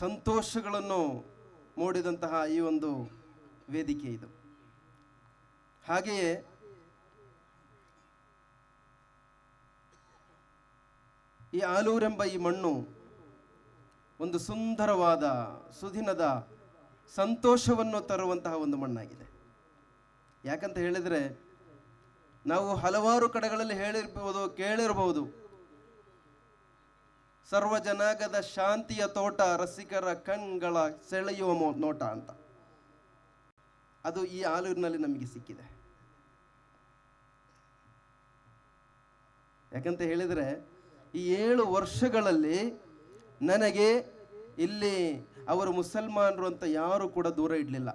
ಸಂತೋಷಗಳನ್ನು ಮೂಡಿದಂತಹ ಈ ಒಂದು ವೇದಿಕೆ ಇದು. ಹಾಗೆಯೇ ಈ ಆಲೂರೆಂಬ ಈ ಮಣ್ಣು ಒಂದು ಸುಂದರವಾದ ಸುದಿನದ ಸಂತೋಷವನ್ನು ತರುವಂತಹ ಒಂದು ಮಣ್ಣಾಗಿದೆ. ಯಾಕಂತ ಹೇಳಿದರೆ ನಾವು ಹಲವಾರು ಕಡೆಗಳಲ್ಲಿ ಹೇಳಿರ್ಬೋದು, ಕೇಳಿರಬಹುದು, ಸರ್ವ ಜನಾಂಗದ ಶಾಂತಿಯ ತೋಟ, ರಸಿಕರ ಕಣ್ಗಳ ಸೆಳೆಯುವ ನೋಟ ಅಂತ. ಅದು ಈ ಆಲೂರಿನಲ್ಲಿ ನಮಗೆ ಸಿಕ್ಕಿದೆ. ಯಾಕಂತ ಹೇಳಿದರೆ ಈ 7 ವರ್ಷಗಳಲ್ಲಿ ನನಗೆ ಇಲ್ಲಿ ಅವರು ಮುಸಲ್ಮಾನರು ಅಂತ ಯಾರು ಕೂಡ ದೂರ ಇಡಲಿಲ್ಲ,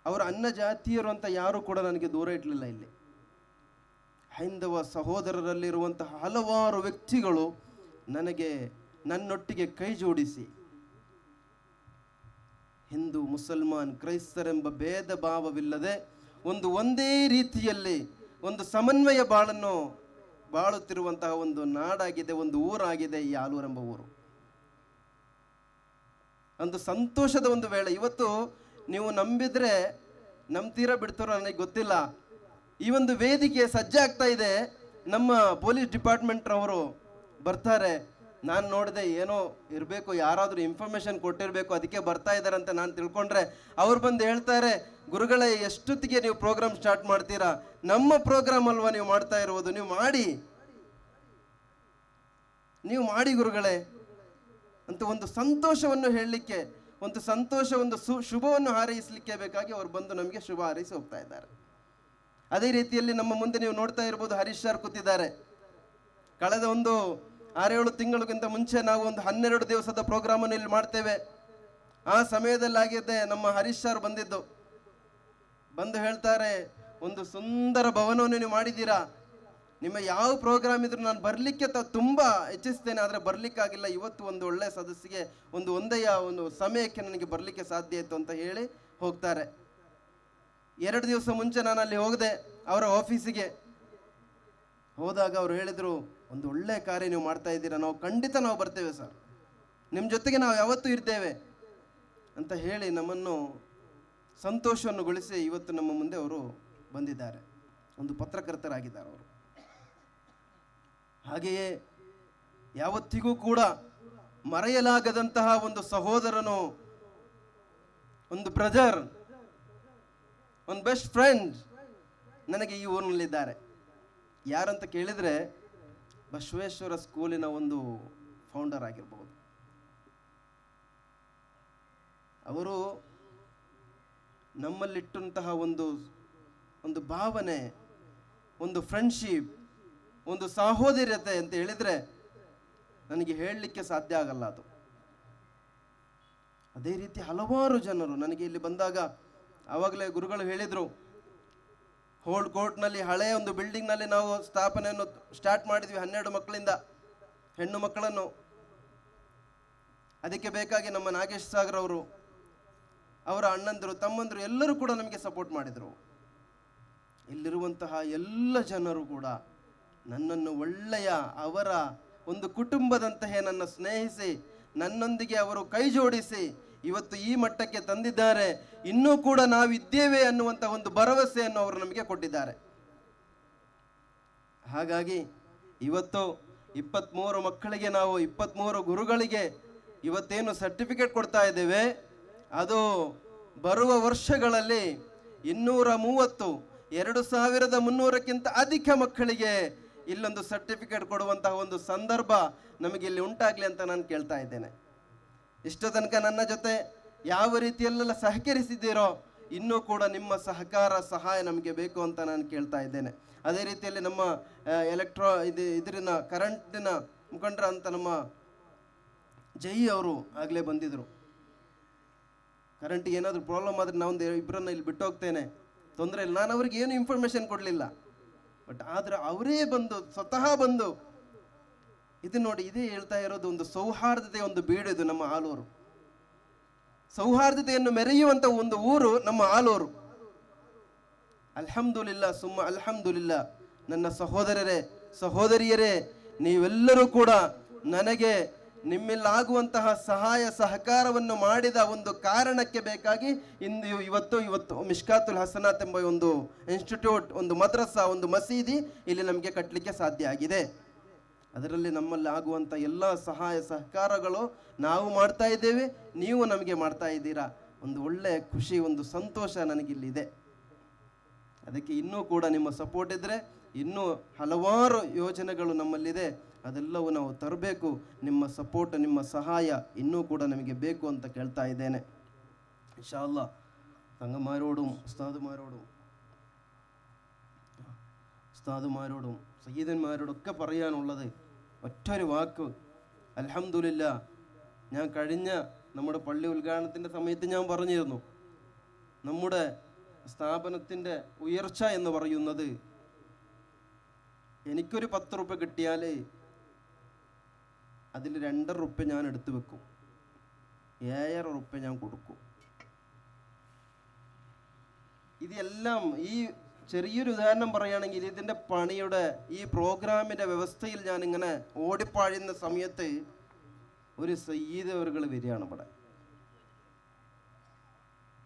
ಅವರು ಅನ್ನ ಜಾತಿಯರು ಅಂತ ಯಾರು ಕೂಡ ನನಗೆ ದೂರ ಇಡಲಿಲ್ಲ. ಇಲ್ಲಿ ಹೈಂದವ ಸಹೋದರರಲ್ಲಿರುವಂತಹ ಹಲವಾರು ವ್ಯಕ್ತಿಗಳು ನನಗೆ ನನ್ನೊಟ್ಟಿಗೆ ಕೈ ಜೋಡಿಸಿ ಹಿಂದೂ ಮುಸಲ್ಮಾನ್ ಕ್ರೈಸ್ತರೆಂಬ ಭೇದ ಭಾವವಿಲ್ಲದೆ ಒಂದೇ ರೀತಿಯಲ್ಲಿ ಒಂದು ಸಮನ್ವಯ ಬಾಳನ್ನು ಬಾಳುತ್ತಿರುವಂತಹ ಒಂದು ನಾಡಾಗಿದೆ, ಒಂದು ಊರಾಗಿದೆ ಈ ಆಲೂರೆಂಬ ಊರು. ಒಂದು ಸಂತೋಷದ ಒಂದು ವೇಳೆ. ಇವತ್ತು ನೀವು ನಂಬಿದ್ರೆ ನಂಬ್ತೀರಾ ಬಿಡ್ತಾರೋ ನನಗೆ ಗೊತ್ತಿಲ್ಲ. ಈ ಒಂದು ವೇದಿಕೆ ಸಜ್ಜಾಗ್ತಾ ಇದೆ. ನಮ್ಮ ಪೊಲೀಸ್ ಡಿಪಾರ್ಟ್ಮೆಂಟ್ರವರು ಬರ್ತಾರೆ. ನಾನು ನೋಡಿದೆ, ಏನೋ ಇರಬೇಕು, ಯಾರಾದರೂ ಇನ್ಫಾರ್ಮೇಶನ್ ಕೊಟ್ಟಿರಬೇಕು, ಅದಕ್ಕೆ ಬರ್ತಾ ಇದ್ದಾರೆ ಅಂತ ನಾನು ತಿಳ್ಕೊಂಡ್ರೆ ಅವ್ರು ಬಂದು ಹೇಳ್ತಾರೆ, ಗುರುಗಳೇ ಎಷ್ಟೊತ್ತಿಗೆ ನೀವು ಪ್ರೋಗ್ರಾಮ್ ಸ್ಟಾರ್ಟ್ ಮಾಡ್ತೀರಾ? ನಮ್ಮ ಪ್ರೋಗ್ರಾಮ್ ಅಲ್ವಾ ನೀವು ಮಾಡ್ತಾ ಇರುವುದು, ನೀವು ಮಾಡಿ ಗುರುಗಳೇ ಅಂತ ಒಂದು ಸಂತೋಷವನ್ನು ಹೇಳಲಿಕ್ಕೆ, ಒಂದು ಸಂತೋಷ, ಒಂದು ಶುಭವನ್ನು ಹಾರೈಸಲಿಕ್ಕೆ ಬೇಕಾಗಿ ಅವರು ಬಂದು ನಮಗೆ ಶುಭ ಹಾರೈಸಿ ಹೋಗ್ತಾ ಇದ್ದಾರೆ. ಅದೇ ರೀತಿಯಲ್ಲಿ ನಮ್ಮ ಮುಂದೆ ನೀವು ನೋಡ್ತಾ ಇರ್ಬೋದು, ಹರೀಶ್ ಸರ್ ಕೂತಿದ್ದಾರೆ. ಕಳೆದ ಒಂದು 6-7 ತಿಂಗಳಿಗಿಂತ ಮುಂಚೆ ನಾವು ಒಂದು 12 ದಿವಸದ ಪ್ರೋಗ್ರಾಮನ್ನು ಇಲ್ಲಿ ಮಾಡ್ತೇವೆ. ಆ ಸಮಯದಲ್ಲಾಗಿದೆ ನಮ್ಮ ಹರೀಶ್ ಸರ್ ಬಂದು ಹೇಳ್ತಾರೆ, ಒಂದು ಸುಂದರ ಭವನವನ್ನು ನೀವು ಮಾಡಿದ್ದೀರಾ, ನಿಮ್ಮ ಯಾವ ಪ್ರೋಗ್ರಾಮ್ ಇದ್ರು ನಾನು ಬರಲಿಕ್ಕೆ ತುಂಬ ಇಚ್ಛಿಸ್ತೇನೆ, ಆದರೆ ಬರಲಿಕ್ಕಾಗಿಲ್ಲ. ಇವತ್ತು ಒಂದು ಒಳ್ಳೆಯ ಸದಸ್ಸಿಗೆ ಒಂದು ಸಮಯಕ್ಕೆ ನನಗೆ ಬರಲಿಕ್ಕೆ ಸಾಧ್ಯ ಇತ್ತು ಅಂತ ಹೇಳಿ ಹೋಗ್ತಾರೆ. 2 ದಿವಸ ಮುಂಚೆ ನಾನು ಅಲ್ಲಿ ಹೋಗಿದೆ ಅವರ ಆಫೀಸಿಗೆ. ಹೋದಾಗ ಅವರು ಹೇಳಿದರು, ಒಂದು ಒಳ್ಳೆಯ ಕಾರ್ಯ ನೀವು ಮಾಡ್ತಾ ಇದ್ದೀರಾ, ಖಂಡಿತ ನಾವು ಬರ್ತೇವೆ ಸರ್, ನಿಮ್ಮ ಜೊತೆಗೆ ನಾವು ಯಾವತ್ತೂ ಇರ್ತೇವೆ ಅಂತ ಹೇಳಿ ನಮ್ಮನ್ನು ಸಂತೋಷವನ್ನು ಗೊಳಿಸಿ ಇವತ್ತು ನಮ್ಮ ಮುಂದೆ ಅವರು ಬಂದಿದ್ದಾರೆ. ಒಂದು ಪತ್ರಕರ್ತರಾಗಿದ್ದಾರೆ ಅವರು. ಹಾಗೆಯೇ ಯಾವತ್ತಿಗೂ ಕೂಡ ಮರೆಯಲಾಗದಂತಹ ಒಂದು ಸಹೋದರನು, ಒಂದು ಬ್ರದರ್, ಒಂದು ಬೆಸ್ಟ್ ಫ್ರೆಂಡ್ ನನಗೆ ಈ ಊರಿನಲ್ಲಿದ್ದಾರೆ. ಯಾರಂತ ಕೇಳಿದರೆ ಬಸವೇಶ್ವರ ಸ್ಕೂಲಿನ ಒಂದು ಫೌಂಡರ್ ಆಗಿರ್ಬೋದು. ಅವರು ನಮ್ಮಲ್ಲಿಟ್ಟಂತಹ ಒಂದು ಭಾವನೆ, ಒಂದು ಫ್ರೆಂಡ್ಶಿಪ್, ಒಂದು ಸಹೋದರತೆ ಅಂತ ಹೇಳಿದರೆ ನನಗೆ ಹೇಳಲಿಕ್ಕೆ ಸಾಧ್ಯ ಆಗಲ್ಲ ಅದು. ಅದೇ ರೀತಿ ಹಲವಾರು ಜನರು ನನಗೆ ಇಲ್ಲಿ ಬಂದಾಗ, ಆವಾಗಲೇ ಗುರುಗಳು ಹೇಳಿದರು, ಹೋಲ್ಡ್ ಕೋರ್ಟ್ನಲ್ಲಿ ಹಳೆಯ ಒಂದು ಬಿಲ್ಡಿಂಗ್ನಲ್ಲಿ ನಾವು ಸ್ಥಾಪನೆಯನ್ನು ಸ್ಟಾರ್ಟ್ ಮಾಡಿದ್ವಿ 12 ಮಕ್ಕಳಿಂದ, ಹೆಣ್ಣು ಮಕ್ಕಳನ್ನು. ಅದಕ್ಕೆ ಬೇಕಾಗಿ ನಮ್ಮ ನಾಗೇಶ್ ಸಾಗರ್ ಅವರು, ಅವರ ಅಣ್ಣಂದರು, ತಮ್ಮಂದರು ಎಲ್ಲರೂ ಕೂಡ ನಮಗೆ ಸಪೋರ್ಟ್ ಮಾಡಿದರು. ಇಲ್ಲಿರುವಂತಹ ಎಲ್ಲ ಜನರು ಕೂಡ ನನ್ನನ್ನು ಒಳ್ಳೆಯ, ಅವರ ಒಂದು ಕುಟುಂಬದಂತೆಯೇ ನನ್ನ ಸ್ನೇಹಿಸಿ, ನನ್ನೊಂದಿಗೆ ಅವರು ಕೈ ಜೋಡಿಸಿ ಇವತ್ತು ಈ ಮಟ್ಟಕ್ಕೆ ತಂದಿದ್ದಾರೆ. ಇನ್ನೂ ಕೂಡ ನಾವಿದ್ದೇವೆ ಅನ್ನುವಂಥ ಒಂದು ಭರವಸೆಯನ್ನು ಅವರು ನಮಗೆ ಕೊಟ್ಟಿದ್ದಾರೆ. ಹಾಗಾಗಿ ಇವತ್ತು 23 ಮಕ್ಕಳಿಗೆ, ನಾವು 23 ಗುರುಗಳಿಗೆ ಇವತ್ತೇನು ಸರ್ಟಿಫಿಕೇಟ್ ಕೊಡ್ತಾ ಇದ್ದೇವೆ, ಅದು ಬರುವ ವರ್ಷಗಳಲ್ಲಿ 230, 2300ಕ್ಕಿಂತ ಅಧಿಕ ಮಕ್ಕಳಿಗೆ ಇಲ್ಲೊಂದು ಸರ್ಟಿಫಿಕೇಟ್ ಕೊಡುವಂತಹ ಒಂದು ಸಂದರ್ಭ ನಮಗೆ ಇಲ್ಲಿ ಉಂಟಾಗಲಿ ಅಂತ ನಾನು ಕೇಳ್ತಾ ಇದ್ದೇನೆ. ಇಷ್ಟು ತನಕ ನನ್ನ ಜೊತೆ ಯಾವ ರೀತಿಯಲ್ಲೆಲ್ಲ ಸಹಕರಿಸಿದ್ದೀರೋ, ಇನ್ನೂ ಕೂಡ ನಿಮ್ಮ ಸಹಕಾರ, ಸಹಾಯ ನಮಗೆ ಬೇಕು ಅಂತ ನಾನು ಕೇಳ್ತಾ ಇದ್ದೇನೆ. ಅದೇ ರೀತಿಯಲ್ಲಿ ನಮ್ಮ ಇದರಿನ ಕರೆಂಟಿನ ಮುಖಂಡರ ಅಂತ ನಮ್ಮ ಜೈ ಅವರು ಆಗಲೇ ಬಂದಿದ್ದರು. ಕರೆಂಟಿಗೆ ಏನಾದರೂ ಪ್ರಾಬ್ಲಮ್ ಆದರೆ ನಾವೊಂದು 2 ಇಲ್ಲಿ ಬಿಟ್ಟು ಹೋಗ್ತೇನೆ, ತೊಂದರೆ ಇಲ್ಲ. ನಾನು ಅವ್ರಿಗೆ ಏನು ಇನ್ಫಾರ್ಮೇಷನ್ ಕೊಡಲಿಲ್ಲ, ಬಟ್ ಆದರೆ ಅವರೇ ಸ್ವತಃ ಬಂದು ಇದು ನೋಡಿ, ಇದೇ ಹೇಳ್ತಾ ಇರೋದು, ಒಂದು ಸೌಹಾರ್ದತೆಯ ಒಂದು ಬೀಡು ಇದು ನಮ್ಮ ಆಲೂರು. ಸೌಹಾರ್ದತೆಯನ್ನು ಮೆರೆಯುವಂಥ ಒಂದು ಊರು ನಮ್ಮ ಆಲೂರು. ಅಲ್ಹಮ್ದುಲಿಲ್ಲಾ ಸುಮ್ಮ ಅಲ್ಹಮ್ದುಲಿಲ್ಲಾ. ನನ್ನ ಸಹೋದರರೇ, ಸಹೋದರಿಯರೇ, ನೀವೆಲ್ಲರೂ ಕೂಡ ನನಗೆ ನಿಮ್ಮಿಲ್ಲಾಗುವಂತಹ ಸಹಾಯ ಸಹಕಾರವನ್ನು ಮಾಡಿದ ಒಂದು ಕಾರಣಕ್ಕೆ ಬೇಕಾಗಿ ಇವತ್ತು ಮಿಷ್ಕಾತುಲ್ ಹಸನಾತ್ ಎಂಬ ಒಂದು ಇನ್ಸ್ಟಿಟ್ಯೂಟ್, ಒಂದು ಮದ್ರಸಾ, ಒಂದು ಮಸೀದಿ ಇಲ್ಲಿ ನಮಗೆ ಕಟ್ಟಲಿಕ್ಕೆ ಸಾಧ್ಯ ಆಗಿದೆ. ಅದರಲ್ಲಿ ನಮ್ಮಲ್ಲಿ ಆಗುವಂಥ ಎಲ್ಲ ಸಹಾಯ ಸಹಕಾರಗಳು ನಾವು ಮಾಡ್ತಾ ಇದ್ದೇವೆ, ನೀವು ನಮಗೆ ಮಾಡ್ತಾ ಇದ್ದೀರಾ. ಒಂದು ಒಳ್ಳೆಯ ಖುಷಿ, ಒಂದು ಸಂತೋಷ ನನಗಿಲ್ಲಿದೆ. ಅದಕ್ಕೆ ಇನ್ನೂ ಕೂಡ ನಿಮ್ಮ ಸಪೋರ್ಟ್ ಇದ್ದರೆ ಇನ್ನೂ ಹಲವಾರು ಯೋಜನೆಗಳು ನಮ್ಮಲ್ಲಿದೆ, ಅದೆಲ್ಲವೂ ನಾವು ತರಬೇಕು. ನಿಮ್ಮ ಸಪೋರ್ಟ್, ನಿಮ್ಮ ಸಹಾಯ ಇನ್ನೂ ಕೂಡ നಮಗೆ ಬೇಕು ಅಂತ കേൾತಾ ഇದ್ದೇನೆ. ഇൻഷാ അല്ലാഹ് തങ്ങന്മാരോടും ഉസ്താദുമാരോടും സയ്യിദന്മാരോടൊക്കെ പറയാനുള്ളത് ഒറ്റൊരു വാക്ക്, അൽഹംദുലില്ലാ. ഞാൻ കഴിഞ്ഞ നമ്മുടെ പള്ളി ഉദ്ഘാടനത്തിൻ്റെ സമയത്ത് ഞാൻ പറഞ്ഞിരുന്നു, നമ്മുടെ സ്ഥാപനത്തിൻ്റെ ഉയർച്ച എന്ന് പറയുന്നത് എനിക്കൊരു 10 രൂപ കിട്ടിയാൽ അതിൽ 2 രൂപ ഞാൻ എടുത്തു വെക്കും, 7 രൂപ ഞാൻ കൊടുക്കും. ഇതെല്ലാം ഈ ചെറിയൊരു ഉദാഹരണം പറയുകയാണെങ്കിൽ, ഇതിൻ്റെ പണിയുടെ ഈ പ്രോഗ്രാമിൻ്റെ വ്യവസ്ഥയിൽ ഞാനിങ്ങനെ ഓടിപ്പാഴുന്ന സമയത്ത് ഒരു സയ്യിദ് അവറുകൾ വരികയാണ്. ഇവിടെ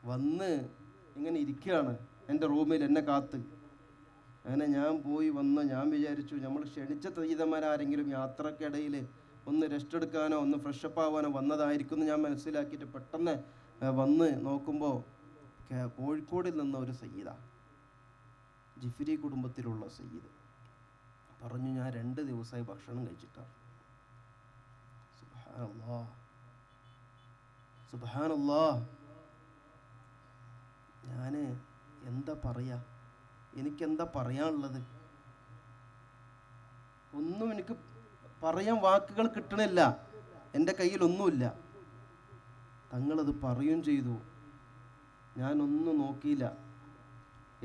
വന്ന് ഇങ്ങനെ ഇരിക്കുകയാണ് എൻ്റെ റൂമിൽ എന്നെ കാത്ത്. അങ്ങനെ ഞാൻ പോയി വന്ന് ഞാൻ വിചാരിച്ചു നമ്മൾ ക്ഷണിച്ച സയ്യിദന്മാരാരെങ്കിലും യാത്രക്കിടയിൽ ഒന്ന് റെസ്റ്റ് എടുക്കാനോ ഒന്ന് ഫ്രഷപ്പ് ആവാനോ വന്നതായിരിക്കും എന്ന് ഞാൻ മനസ്സിലാക്കിയിട്ട് പെട്ടെന്ന് വന്ന് നോക്കുമ്പോൾ കോഴിക്കോടിൽ നിന്ന ഒരു സയ്യിദ, ജിഫ്രി കുടുംബത്തിലുള്ള സയ്യിദ് പറഞ്ഞു, ഞാൻ 2 ദിവസമായി ഭക്ഷണം കഴിച്ചിട്ടാണ്. സുബ്ഹാനല്ലാഹ് സുബ്ഹാനല്ലാഹ്. ഞാൻ എന്താ പറയുക, എനിക്കെന്താ പറയാനുള്ളത്? ഒന്നും എനിക്ക് പറയാൻ വാക്കുകൾ കിട്ടണില്ല, എൻ്റെ കയ്യിലൊന്നുമില്ല. തങ്ങളത് പറയുകയും ചെയ്തു. ഞാനൊന്നും നോക്കിയില്ല.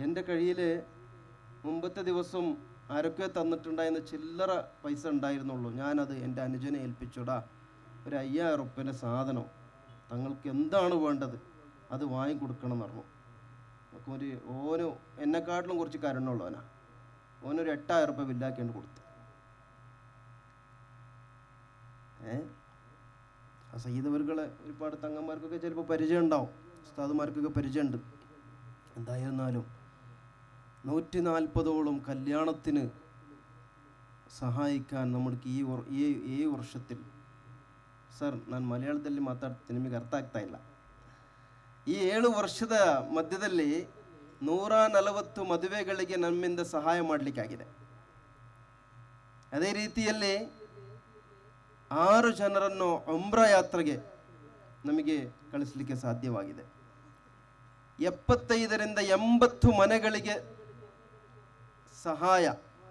എൻ്റെ കയ്യിൽ മുമ്പത്തെ ദിവസം ആരൊക്കെ തന്നിട്ടുണ്ടായിരുന്ന ചില്ലറ പൈസ ഉണ്ടായിരുന്നുള്ളൂ. ഞാനത് എൻ്റെ അനുജനെ ഏൽപ്പിച്ചുടാ, ഒരു 5000 റുപ്യൻ്റെ സാധനം തങ്ങൾക്ക് എന്താണ് വേണ്ടത് അത് വാങ്ങിക്കൊടുക്കണം എന്ന് പറഞ്ഞു. ഓന് എന്നെക്കാട്ടിലും കുറച്ച് കരുണുള്ളവനാ. ഓനൊരു 8000 റുപ്യ ബില്ലാക്കിയാണ് കൊടുത്തു. ആ സയ്യിദവറുകളെ ഒരുപാട് തങ്ങന്മാർക്കൊക്കെ ചിലപ്പോൾ പരിചയം ഉണ്ടാവും, ഉസ്താദുമാർക്കൊക്കെ പരിചയമുണ്ട്. എന്തായിരുന്നാലും 140ഓളം കല്യാണത്തിന് ಸಹಾಯಿക്കാൻ ನಮಗೆ ಈ ವರ್ಷത്തിൽ ಸರ್, ನಾನು ಮಲಯಾಳದಲ್ಲಿ ಮಾತಾಡ್ತೀನಿ, ನಿಮಗೆ ಅರ್ಥ ಆಗ್ತಾ ಇಲ್ಲ. ಈ 7 ವರ್ಷದ ಮಧ್ಯದಲ್ಲಿ 140 ಮದುವೆಗಳಿಗೆ ನಮ್ಮಿಂದ ಸಹಾಯ ಮಾಡಲಿಕ್ಕಾಗಿದೆ. ಅದೇ ರೀತಿಯಲ್ಲಿ 6 ಜನರನ್ನು ಉಮ್ರಾ ಯಾತ್ರೆಗೆ ನಮಗೆ ಕಳಿಸಲಿಕ್ಕೆ ಸಾಧ್ಯವಾಗಿದೆ. 75ರಿಂದ 80 ಮನೆಗಳಿಗೆ ಸಹಾಯ,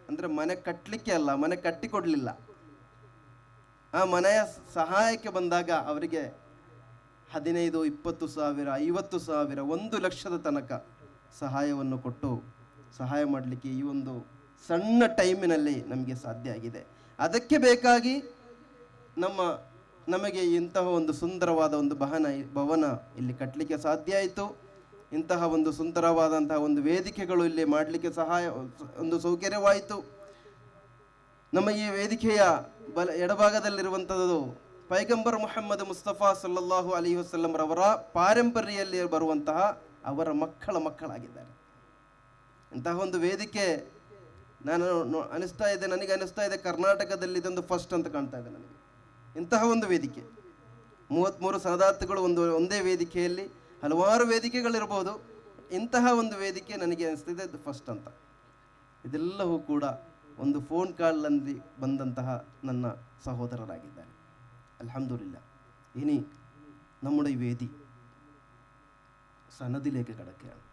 ಅಂದರೆ ಮನೆ ಕಟ್ಟಲಿಕ್ಕೆ ಅಲ್ಲ, ಮನೆ ಕಟ್ಟಿಕೊಡಲಿಲ್ಲ, ಆ ಮನೆಯ ಸಹಾಯಕ್ಕೆ ಬಂದಾಗ ಅವರಿಗೆ 15, 20 ಸಾವಿರ, 50 ಸಾವಿರ, 1 ಲಕ್ಷದ ತನಕ ಸಹಾಯವನ್ನು ಕೊಟ್ಟು ಸಹಾಯ ಮಾಡಲಿಕ್ಕೆ ಈ ಒಂದು ಸಣ್ಣ ಟೈಮಿನಲ್ಲಿ ನಮಗೆ ಸಾಧ್ಯ ಆಗಿದೆ. ಅದಕ್ಕೆ ಬೇಕಾಗಿ ನಮಗೆ ಇಂತಹ ಒಂದು ಸುಂದರವಾದ ಒಂದು ಭವನ ಇಲ್ಲಿ ಕಟ್ಟಲಿಕ್ಕೆ ಸಾಧ್ಯ ಆಯಿತು. ಇಂತಹ ಒಂದು ಸುಂದರವಾದಂತಹ ಒಂದು ವೇದಿಕೆಗಳು ಇಲ್ಲಿ ಮಾಡಲಿಕ್ಕೆ ಒಂದು ಸೌಕರ್ಯವಾಯಿತು. ನಮ್ಮ ಈ ವೇದಿಕೆಯ ಎಡಭಾಗದಲ್ಲಿರುವಂಥದ್ದು ಪೈಗಂಬರ್ ಮುಹಮ್ಮದ್ ಮುಸ್ತಫಾ ಸಲ್ಲಲ್ಲಾಹು ಅಲೈಹಿ ವಸಲ್ಲಂ ರವರ ಪಾರಂಪರ್ಯದಲ್ಲಿ ಬರುವಂತಹ ಅವರ ಮಕ್ಕಳಾಗಿದ್ದಾರೆ. ಇಂತಹ ಒಂದು ವೇದಿಕೆ ನನಗೆ ಅನಿಸ್ತಾ ಇದೆ ಕರ್ನಾಟಕದಲ್ಲಿ ಇದೊಂದು ಫಸ್ಟ್ ಅಂತ ಕಾಣ್ತಾ ಇದೆ ನನಗೆ. ಇಂತಹ ಒಂದು ವೇದಿಕೆ 33 ಸದಾತ್ಗಳು ಒಂದೇ ವೇದಿಕೆಯಲ್ಲಿ, ಹಲವಾರು ವೇದಿಕೆಗಳಿರ್ಬೋದು, ಇಂತಹ ಒಂದು ವೇದಿಕೆ ನನಗೆ ಅನಿಸ್ತಿದೆ ಇದು ಫಸ್ಟ್ ಅಂತ. ಇದೆಲ್ಲವೂ ಕೂಡ ಒಂದು ಫೋನ್ ಕಾಲ್ನಲ್ಲಿ ಬಂದಂತಹ ನನ್ನ സഹോദരരാಗಿದ್ದಾರೆ. അൽഹംദുലില്ലാ. ഇനി നമ്മുടെ ഈ വേദി സനദിലേക്ക് കടക്കുകയാണ്.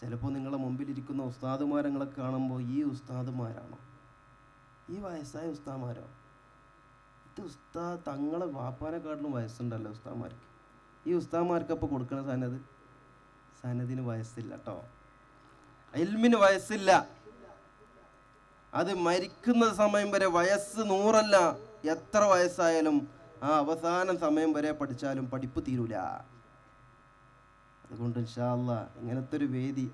ചിലപ്പോൾ നിങ്ങളുടെ മുമ്പിലിരിക്കുന്ന ഉസ്താദുമാരങ്ങളെ കാണുമ്പോൾ ഈ ഉസ്താദുമാരാണോ, ഈ വയസ്സായ ഉസ്താദുമാരോ? ഇത് ഉസ്താദ് തങ്ങളെ വാപ്പാനെക്കാട്ടിലും വയസ്സുണ്ടല്ലോ ഉസ്താദുമാർക്ക്. ഈ ഉസ്താദുമാർക്കപ്പോൾ കൊടുക്കുന്ന സനദിന് വയസ്സില്ല കേട്ടോ, ഇൽമിന് വയസ്സില്ല. അത് മരിക്കുന്ന സമയം വരെ വയസ്സ് 100 അല്ല, എത്ര വയസ്സായാലും ആ അവസാന സമയം വരെ പഠിച്ചാലും പഠിപ്പ് തീരൂല. അതുകൊണ്ട് ഇൻഷാ അല്ലാഹ് ഇങ്ങനത്തെ ഒരു വേദി,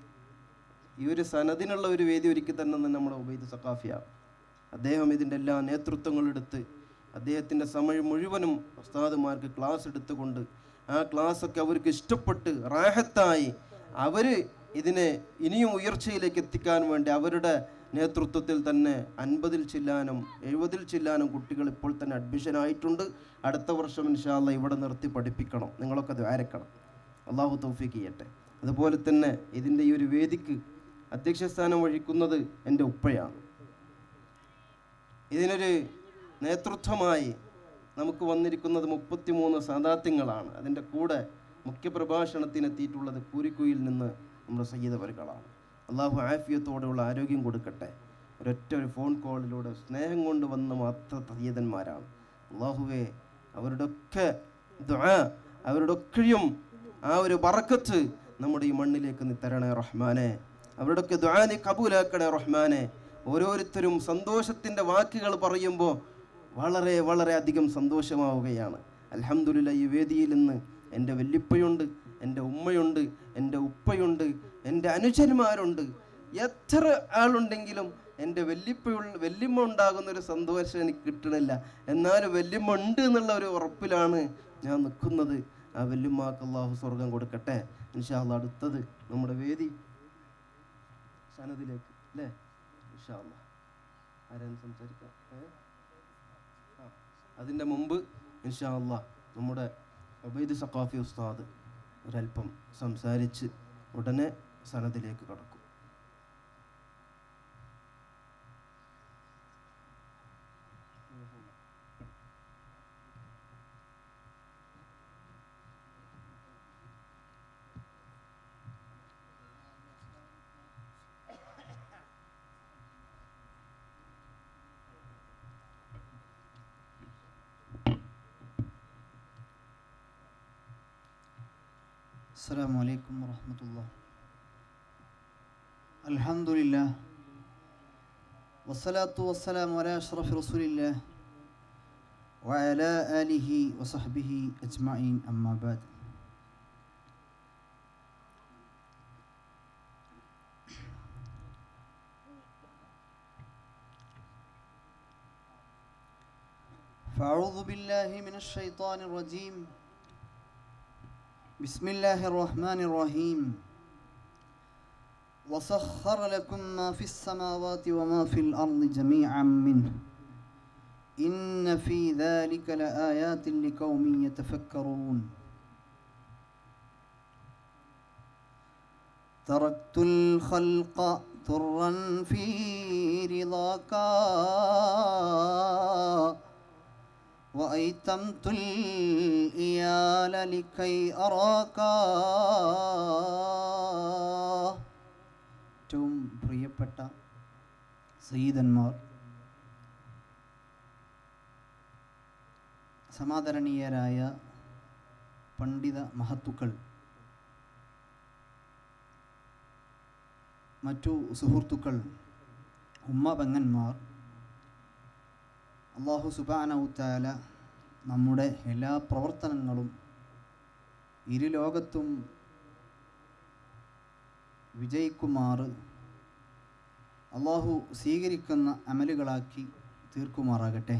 ഈ ഒരു സനദിനുള്ള ഒരു വേദി ഒരുക്കി തന്നെ നമ്മുടെ ഉബൈദ് സഖാഫിയ അദ്ദേഹം ഇതിൻ്റെ എല്ലാ നേതൃത്വങ്ങളെടുത്ത് അദ്ദേഹത്തിൻ്റെ സമയം മുഴുവനും ഉസ്താദുമാർക്ക് ക്ലാസ് എടുത്തുകൊണ്ട് ആ ക്ലാസ്സൊക്കെ അവർക്ക് ഇഷ്ടപ്പെട്ട് റാഹത്തായി അവർ ഇതിനെ ഇനിയും ഉയർച്ചയിലേക്ക് എത്തിക്കാൻ വേണ്ടി അവരുടെ നേതൃത്വത്തിൽ തന്നെ 50-ൽ ചില്ലാനും 70-ൽ ചില്ലാനും കുട്ടികൾ ഇപ്പോൾ തന്നെ അഡ്മിഷൻ ആയിട്ടുണ്ട്. അടുത്ത വർഷം ഇൻഷാ അല്ലാഹ് ഇവിടെ നിർത്തി പഠിപ്പിക്കണം. നിങ്ങളൊക്കെ അത് ആരക്കണം. അള്ളാഹു തൗഫീഖ് ചെയ്യട്ടെ. അതുപോലെ തന്നെ ഇതിൻ്റെ ഈ ഒരു വേദിക്ക് അധ്യക്ഷസ്ഥാനം വഹിക്കുന്നത് എൻ്റെ ഉപ്പയാണ്. ഇതിനൊരു നേതൃത്വമായി നമുക്ക് വന്നിരിക്കുന്നത് 33 സാദാത്യങ്ങളാണ്. അതിൻ്റെ കൂടെ മുഖ്യപ്രഭാഷണത്തിനെത്തിയിട്ടുള്ളത് കൂരിക്കുയിൽ നിന്ന് നമ്മുടെ സയ്യിദ് അവറുകളാണ്. അള്ളാഹു ആഫിയത്തോടെയുള്ള ആരോഗ്യം കൊടുക്കട്ടെ. ഒരു ഫോൺ കോളിലൂടെ സ്നേഹം കൊണ്ട് വന്ന മാത്ര സയ്യിദന്മാരാണ്. അള്ളാഹുവേ അവരുടെയൊക്കെ ദുആ, അവരുടെയൊക്കെയും ആ ഒരു ബറക്കത്ത് നമ്മുടെ ഈ മണ്ണിലേക്ക് നീ തരണേ റഹ്മാനെ. അവരുടെയൊക്കെ ദുആ നീ കബൂലാക്കണേ റഹ്മാനെ. ഓരോരുത്തരും സന്തോഷത്തിൻ്റെ വാക്കുകൾ പറയുമ്പോൾ വളരെ വളരെ അധികം സന്തോഷമാവുകയാണ്. അൽഹംദുലില്ലാഹ്, ഈ വേദിയിൽ നിന്ന് എൻ്റെ വല്യപ്പയുണ്ട്, എൻ്റെ ഉമ്മയുണ്ട്, എൻ്റെ ഉപ്പയുണ്ട്, എൻ്റെ അനുജന്മാരുണ്ട്. എത്ര ആളുണ്ടെങ്കിലും എൻ്റെ വല്യമ്മ ഉണ്ടാകുന്നൊരു സന്തോഷം എനിക്ക് കിട്ടണില്ല. എന്നാലും വല്യമ്മ ഉണ്ട് എന്നുള്ള ഒരു ഉറപ്പിലാണ് ഞാൻ നിൽക്കുന്നത്. ആ വല്യമ്മക്ക് അല്ലാഹു സ്വർഗം കൊടുക്കട്ടെ. ഇൻഷാ അല്ലാഹ് അടുത്തത് നമ്മുടെ വേദി സനദിലേക്ക് അല്ലേ? ഇൻഷാ അല്ലാഹ് ആരാണ് സംസാരിക്കാം? അതിൻ്റെ മുമ്പ് ഇൻഷാ അല്ലാഹ് നമ്മുടെ ഉബൈദ് സഖാഫി ഉസ്താദ് ഒരല്പം സംസാരിച്ച് ഉടനെ സനദിലേക്ക് കടക്കും. السلام عليكم ورحمة الله. الحمد لله والصلاة والسلام على أشرف رسول الله وعلى آله وصحبه أجمعين. أما بعد. فأعوذ بالله من الشيطان الرجيم. بسم الله الرحمن الرحيم. وسخر لكم ما في السماوات وما في الأرض جميعا منه إن في ذلك لآيات لقوم يتفكرون. تركت الخلق طرا في رضاك وأيتمت الإيال لكي أراك. ഏറ്റവും പ്രിയപ്പെട്ട സയ്യിദന്മാർ, സമാദരണീയരായ പണ്ഡിത മഹത്തുക്കൾ, മറ്റു സുഹൃത്തുക്കൾ, ഉമ്മ പെങ്ങന്മാർ, അല്ലാഹു സുബ്ഹാനഹു തആല നമ്മുടെ എല്ലാ പ്രവർത്തനങ്ങളും ഇരു ലോകത്തും വിജയിക്കുമാർ അല്ലാഹു സ്വീകരിക്കുന്ന അമലുകളാക്കി തീർക്കുമാറാകട്ടെ.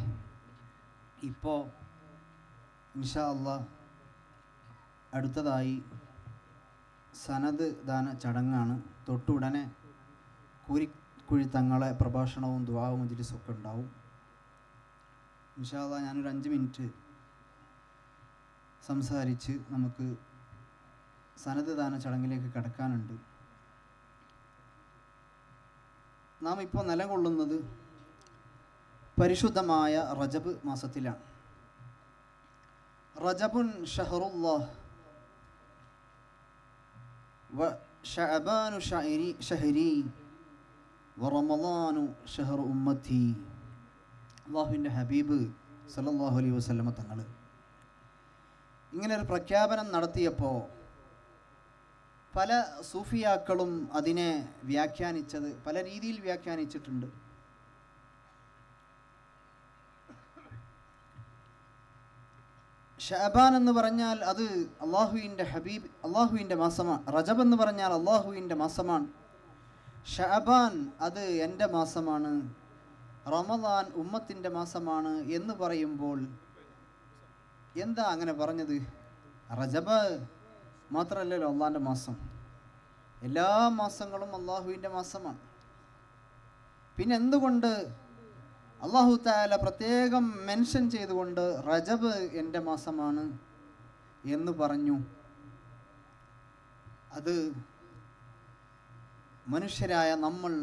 ഇപ്പോൾ ഇൻഷാ അല്ലാഹ് അടുത്തതായി സനദ് ദാന ചടങ്ങാണ്. തൊട്ടുടനെ കൂരിക്കുഴി തങ്ങളെ പ്രഭാഷണവും ദുആവും മജ്‌ലിസും ഉണ്ടാവും. ഇൻഷാ അല്ലാഹ് ഞാനൊരു 5 മിനിറ്റ് സംസാരിച്ച് നമുക്ക് സനദ് ദാന ചടങ്ങിലേക്ക് കടക്കാനുണ്ട്. നാം ഇപ്പോൾ നിലകൊള്ളുന്നത് പരിശുദ്ധമായ റജബ് മാസത്തിലാണ്. റജബുൻ ഷഹറുല്ലാഹ് വ ശഅബാനു ഷഹരി വ റമളാനു ഷഹറു ഉമ്മത്തി. അല്ലാഹുവിൻ്റെ ഹബീബ് സല്ലല്ലാഹു അലൈഹി വസല്ലമ തങ്ങൾ ഇങ്ങനെ ഒരു പ്രഖ്യാപനം നടത്തിയപ്പോൾ പല സൂഫിയാക്കളും അതിനെ വ്യാഖ്യാനിച്ചത് പല രീതിയിൽ വ്യാഖ്യാനിച്ചിട്ടുണ്ട്. ഷഅബാൻ എന്ന് പറഞ്ഞാൽ അത് അല്ലാഹുവിൻ്റെ ഹബീബ് അല്ലാഹുവിൻ്റെ മാസമാണ്. റജബ് എന്ന് പറഞ്ഞാൽ അല്ലാഹുവിൻ്റെ മാസമാണ്. ഷഅബാൻ അത് എൻ്റെ മാസമാണ്. റമദാൻ ഉമ്മത്തിൻ്റെ മാസമാണ് എന്ന് പറയുമ്പോൾ എന്താ അങ്ങനെ പറഞ്ഞത്? റജബ് മാത്രമല്ലല്ലോ അള്ളാഹിൻ്റെ മാസം, എല്ലാ മാസങ്ങളും അള്ളാഹുവിൻ്റെ മാസമാണ്. പിന്നെ എന്തുകൊണ്ട് അള്ളാഹു തആല പ്രത്യേകം മെൻഷൻ ചെയ്തുകൊണ്ട് റജബ് എൻ്റെ മാസമാണ് എന്ന് പറഞ്ഞു? അത് മനുഷ്യരായ നമ്മൾ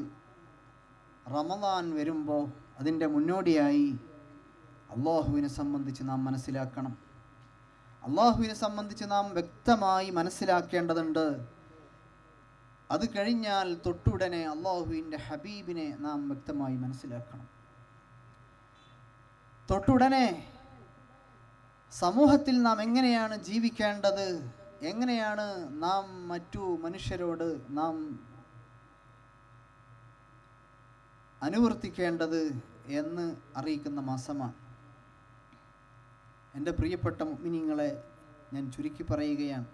റമദാൻ വരുമ്പോൾ അതിൻ്റെ മുന്നോടിയായി അള്ളാഹുവിനെ സംബന്ധിച്ച് നാം മനസ്സിലാക്കണം. അള്ളാഹുവിനെ സംബന്ധിച്ച് നാം വ്യക്തമായി മനസ്സിലാക്കേണ്ടതുണ്ട്. അത് കഴിഞ്ഞാൽ തൊട്ടുടനെ അള്ളാഹുവിൻ്റെ ഹബീബിനെ നാം വ്യക്തമായി മനസ്സിലാക്കണം. തൊട്ടുടനെ സമൂഹത്തിൽ നാം എങ്ങനെയാണ് ജീവിക്കേണ്ടത്, എങ്ങനെയാണ് നാം മറ്റു മനുഷ്യരോട് നാം അനുവർത്തിക്കേണ്ടത് എന്ന് അറിയിക്കുന്ന മാസമാണ്. എൻ്റെ പ്രിയപ്പെട്ട മുഅ്മിനീങ്ങളെ, ഞാൻ ചുരുക്കി പറയുകയാണ്,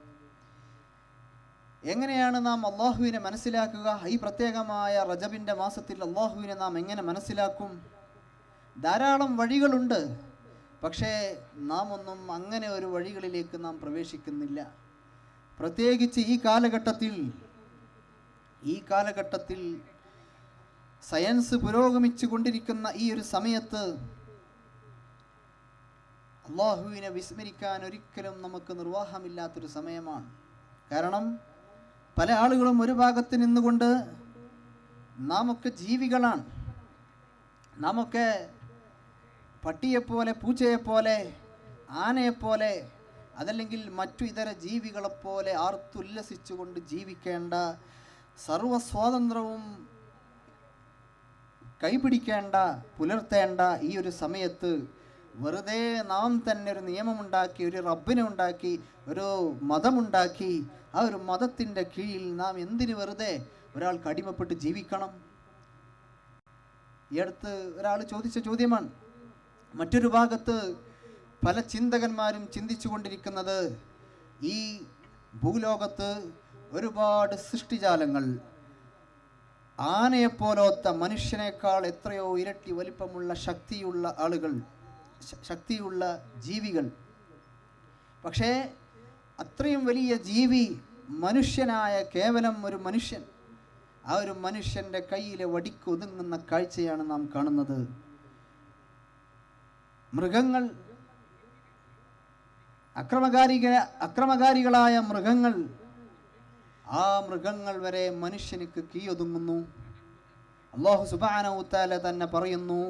എങ്ങനെയാണ് നാം അള്ളാഹുവിനെ മനസ്സിലാക്കുക? ഈ പ്രത്യേകമായ റജബിൻ്റെ മാസത്തിൽ അള്ളാഹുവിനെ നാം എങ്ങനെ മനസ്സിലാക്കും? ധാരാളം വഴികളുണ്ട്, പക്ഷേ നാം ഒന്നും അങ്ങനെ ഒരു വഴികളിലേക്ക് നാം പ്രവേശിക്കുന്നില്ല. പ്രത്യേകിച്ച് ഈ കാലഘട്ടത്തിൽ സയൻസ് പുരോഗമിച്ചു കൊണ്ടിരിക്കുന്ന ഈ ഒരു സമയത്ത് അള്ളാഹുവിനെ വിസ്മരിക്കാൻ ഒരിക്കലും നമുക്ക് നിർവാഹമില്ലാത്തൊരു സമയമാണ്. കാരണം പല ആളുകളും ഒരു ഭാഗത്ത് നിന്നുകൊണ്ട് നാമൊക്കെ ജീവികളാണ്, നാമൊക്കെ പട്ടിയെപ്പോലെ, പൂച്ചയെപ്പോലെ, ആനയെപ്പോലെ, അതല്ലെങ്കിൽ മറ്റു ഇതര ജീവികളെപ്പോലെ ആർത്തുല്ലസിച്ചുകൊണ്ട് ജീവിക്കേണ്ട, സർവസ്വാതന്ത്ര്യവും കൈപിടിക്കേണ്ട, പുലർത്തേണ്ട ഈ ഒരു സമയത്ത് വെറുതെ നാം തന്നെ ഒരു നിയമമുണ്ടാക്കി, ഒരു റബ്ബിനെ ഉണ്ടാക്കി, ഒരു മതമുണ്ടാക്കി, ആ ഒരു മതത്തിൻ്റെ കീഴിൽ നാം എന്തിന് വെറുതെ ഒരാൾക്ക് അടിമപ്പെട്ട് ജീവിക്കണം? ഈ അടുത്ത് ഒരാൾ ചോദിച്ച ചോദ്യമാണ്. മറ്റൊരു ഭാഗത്ത് പല ചിന്തകന്മാരും ചിന്തിച്ചു കൊണ്ടിരിക്കുന്നത്, ഈ ഭൂലോകത്ത് ഒരുപാട് സൃഷ്ടിജാലങ്ങൾ, ആനയെപ്പോലത്തെ മനുഷ്യനേക്കാൾ എത്രയോ ഇരട്ടി വലിപ്പമുള്ള ശക്തിയുള്ള ആളുകൾ, ശക്തിയുള്ള ജീവികൾ, പക്ഷേ അത്രയും വലിയ ജീവി മനുഷ്യനായ കേവലം ഒരു മനുഷ്യൻ, ആ ഒരു മനുഷ്യൻ്റെ കയ്യിലെ വടിക്ക് ഒതുങ്ങുന്ന കാഴ്ചയാണ് നാം കാണുന്നത്. മൃഗങ്ങൾ, അക്രമകാരികളായ മൃഗങ്ങൾ, ആ മൃഗങ്ങൾ വരെ മനുഷ്യനിക്ക് കീഴൊതുങ്ങുന്നു. അല്ലാഹു സുബ്ഹാനഹു തആല തന്നെ പറയുന്നു,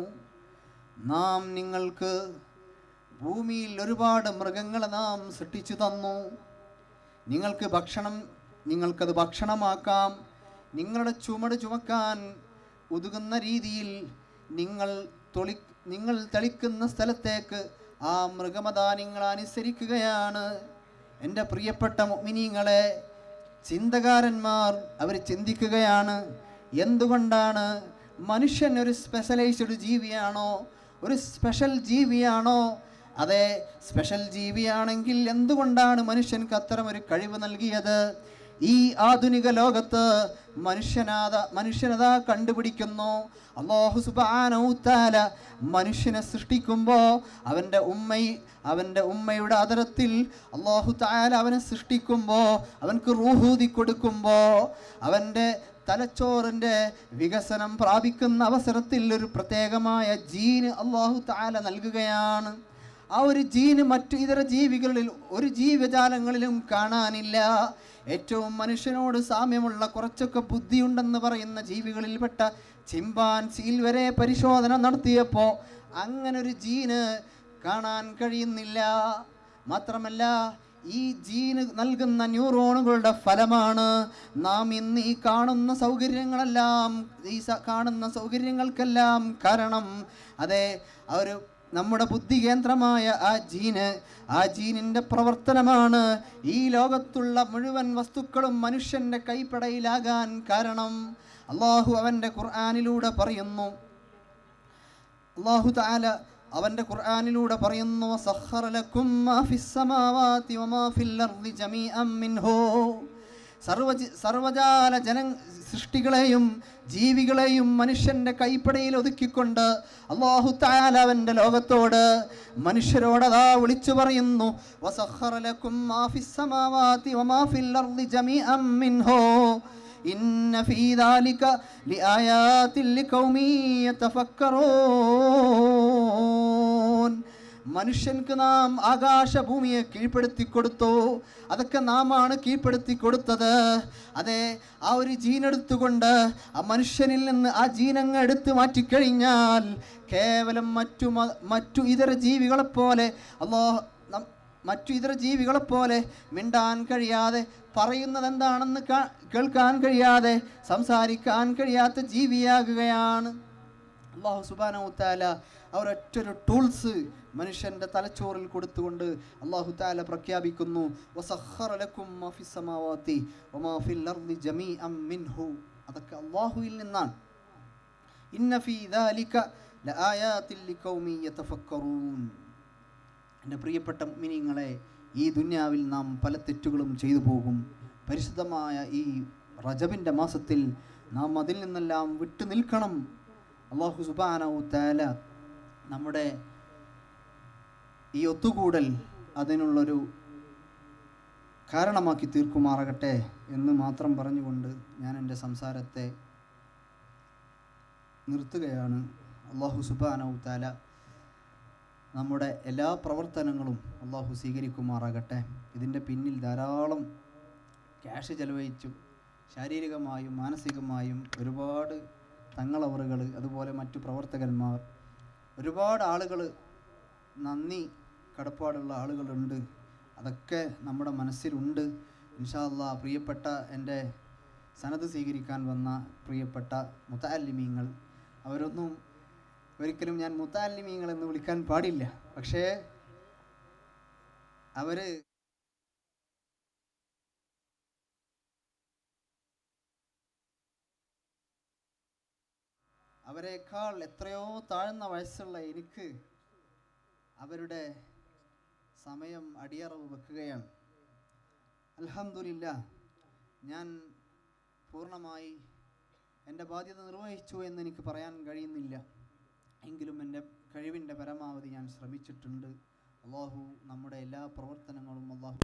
നാം നിങ്ങൾക്ക് ഭൂമിയിൽ ഒരുപാട് മൃഗങ്ങളെ നാം സൃഷ്ടിച്ചു തന്നു, നിങ്ങൾക്കത് ഭക്ഷണമാക്കാം, നിങ്ങളുടെ ചുമട് ചുമക്കാൻ ഉതകുന്ന രീതിയിൽ നിങ്ങൾ തളിക്കുന്ന സ്ഥലത്തേക്ക് ആ മൃഗമതാ നിങ്ങൾ അനുസരിക്കുകയാണ്. എൻ്റെ പ്രിയപ്പെട്ട മുഅ്മിനീങ്ങളെ, ചിന്തകാരന്മാർ അവർ ചിന്തിക്കുകയാണ്, എന്തുകൊണ്ടാണ് മനുഷ്യൻ ഒരു സ്പെഷ്യലൈസ്ഡ് ജീവിയാണോ, ഒരു സ്പെഷ്യൽ ജീവിയാണോ? അതെ, സ്പെഷ്യൽ ജീവിയാണെങ്കിൽ എന്തുകൊണ്ടാണ് മനുഷ്യൻക്ക് അത്തരം ഒരു കഴിവ് നൽകിയത്? ഈ ആധുനിക ലോകത്ത് മനുഷ്യനതാ കണ്ടുപിടിക്കുന്നു. അല്ലാഹു സുബ്ഹാനഹു തആല മനുഷ്യനെ സൃഷ്ടിക്കുമ്പോൾ അവൻ്റെ ഉമ്മയുടെ ആദരത്തിൽ അല്ലാഹു തആല അവനെ സൃഷ്ടിക്കുമ്പോൾ, അവൻക്ക് റൂഹൂതി കൊടുക്കുമ്പോൾ, അവൻ്റെ തലച്ചോറിൻ്റെ വികസനം പ്രാപിക്കുന്ന അവസരത്തിൽ ഒരു പ്രത്യേകമായ ജീന് അല്ലാഹു തആല നൽകുകയാണ്. ആ ഒരു ജീന് മറ്റു ഇതര ജീവികളിൽ, ഒരു ജീവജാലങ്ങളിലും കാണാനില്ല. ഏറ്റവും മനുഷ്യനോട് സാമ്യമുള്ള കുറച്ചൊക്കെ ബുദ്ധിയുണ്ടെന്ന് പറയുന്ന ജീവികളിൽപ്പെട്ട ചിമ്പാൻസിയിൽ വരെ പരിശോധന നടത്തിയപ്പോൾ അങ്ങനൊരു ജീന് കാണാൻ കഴിയുന്നില്ല. മാത്രമല്ല, ഈ ജീന് നൽകുന്ന ന്യൂറോണുകളുടെ ഫലമാണ് നാം ഇന്ന് ഈ കാണുന്ന സൗകര്യങ്ങൾക്കെല്ലാം കാരണം. അതെ, ഒരു നമ്മുടെ ബുദ്ധി കേന്ദ്രമായ ആ ജീനിൻ്റെ പ്രവർത്തനമാണ് ഈ ലോകത്തുള്ള മുഴുവൻ വസ്തുക്കളും മനുഷ്യൻ്റെ കൈപ്പടയിലാകാൻ കാരണം. അള്ളാഹു അവൻ്റെ ഖുർആനിലൂടെ പറയുന്നു, അള്ളാഹു തആല അവൻ്റെ ഖുർആനിലൂടെ പറയുന്നു, വസഖറ ലക്കും മാ ഫിസ് സമാവാതി വമാ ഫിൽ അർളി ജമീഅൻ മിൻഹു. സർവജാല സൃഷ്ടികളെയും ജീവികളെയും മനുഷ്യന്റെ കൈപ്പടയിൽ ഒതുക്കിക്കൊണ്ട് അല്ലാഹു തആല അവന്റെ ലോകത്തോട് മനുഷ്യരോട് അതാ വിളിച്ചു പറയുന്നു, വസഖറ ലക്കും മാ ഫിസ് സമാവാതി വമാ ഫിൽ അർളി ജമീഅൻ മിൻഹു ഇന്ന ഫീ ദാലിക ലിആയാതിൻ ലിഖൗമി യതഫക്കറൂൻ. മനുഷ്യൻക്ക് നാം ആകാശഭൂമിയെ കീഴ്പ്പെടുത്തി കൊടുത്തു. അതൊക്കെ നാമാണ് കീഴ്പ്പെടുത്തി കൊടുത്തത്. അതെ, ആ ഒരു ജീനെടുത്തുകൊണ്ട് ആ മനുഷ്യനിൽ നിന്ന് ആ ജീനങ്ങ് എടുത്തു മാറ്റിക്കഴിഞ്ഞാൽ കേവലം മറ്റു ഇതര ജീവികളെപ്പോലെ മറ്റു ഇതര ജീവികളെപ്പോലെ മിണ്ടാൻ കഴിയാതെ, പറയുന്നത് എന്താണെന്ന് കേൾക്കാൻ കഴിയാതെ, സംസാരിക്കാൻ കഴിയാത്ത ജീവിയാകുകയാണ്. അല്ലാഹു സുബ്ഹാനഹു തആല അവരൊറ്റൊരു ടൂൾസ് മനുഷ്യൻ്റെ തലച്ചോറിൽ കൊടുത്തുകൊണ്ട് അല്ലാഹു തആല പ്രഖ്യാപിക്കുന്നു, വസഖറ ലക്കും മാ ഫിസ് സമാവാതി വമാ ഫിൽ അർളി ജമീഅൻ മിൻഹു. അതൊക്കെ അല്ലാഹുവിൽ നിന്നാണ്. ഇന്ന ഫീ ദാലിക ലആയാതിൻ ലിഖൗമി യതഫക്കറൂൻ. എൻ്റെ പ്രിയപ്പെട്ട മുഅ്മിനീങ്ങളെ, ഈ ദുനിയാവിൽ നാം പല തെറ്റുകളും ചെയ്തു പോകും. പരിശുദ്ധമായ ഈ റജബിൻ്റെ മാസത്തിൽ നാം അതിൽ നിന്നെല്ലാം വിട്ടു നിൽക്കണം. അല്ലാഹു സുബ്ഹാനഹു തആല നമ്മുടെ ഈ ഒത്തുകൂടൽ അതിനുള്ളൊരു കാരണമാക്കി തീർക്കുമാറാകട്ടെ എന്ന് മാത്രം പറഞ്ഞുകൊണ്ട് ഞാൻ എൻ്റെ സംസാരത്തെ നിർത്തുകയാണ്. അല്ലാഹു സുബ്ഹാനഹു തആല നമ്മുടെ എല്ലാ പ്രവർത്തനങ്ങളും അല്ലാഹു സ്വീകരിക്കുമാറാകട്ടെ. ഇതിൻ്റെ പിന്നിൽ ധാരാളം ക്യാഷ് ചെലവഴിച്ചു ശാരീരികമായും മാനസികമായും ഒരുപാട് തങ്ങളവറുകൾ, അതുപോലെ മറ്റു പ്രവർത്തകന്മാർ, ഒരുപാട് ആളുകൾ, നന്ദി കടപ്പാടുള്ള ആളുകളുണ്ട്. അതൊക്കെ നമ്മുടെ മനസ്സിലുണ്ട്. ഇൻഷാ അല്ലാഹ് പ്രിയപ്പെട്ട എൻ്റെ സനത് സ്വീകരിക്കാൻ വന്ന പ്രിയപ്പെട്ട മുതഅല്ലിമീങ്ങൾ, അവരൊന്നും ഒരിക്കലും ഞാൻ മുതഅല്ലിമീങ്ങൾ എന്ന് വിളിക്കാൻ പാടില്ല. പക്ഷേ അവരെക്കാൾ എത്രയോ താഴ്ന്ന വയസ്സുള്ള എനിക്ക് അവരുടെ സമയം അടിയറവ് വെക്കുകയാണ്. അൽഹംദുലില്ലാഹ്, ഞാൻ പൂർണ്ണമായി എൻ്റെ ബാധ്യത നിർവഹിച്ചു എന്ന് എനിക്ക് പറയാൻ കഴിയുന്നില്ല. എങ്കിലും എൻ്റെ കഴിവിൻ്റെ പരമാവധി ഞാൻ ശ്രമിച്ചിട്ടുണ്ട്. അല്ലാഹു നമ്മുടെ എല്ലാ പ്രവർത്തനങ്ങളും അല്ലാഹു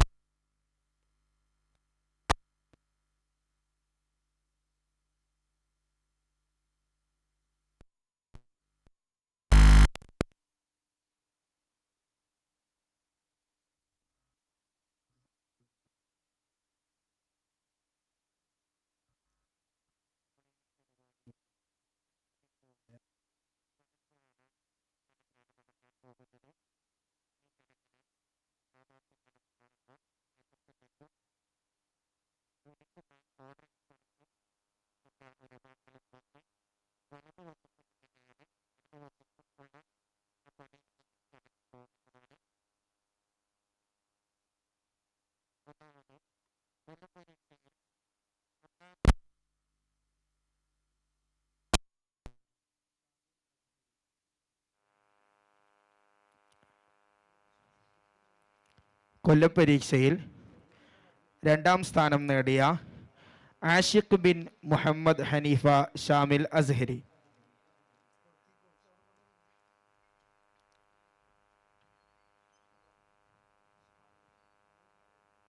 കൊല്ലപ്പരീക്ഷയിൽ 2ാം സ്ഥാനം നേടിയ ആഷിഖ് ബിൻ മുഹമ്മദ് ഹനീഫ ഷാമിൽ അസ്ഹരി.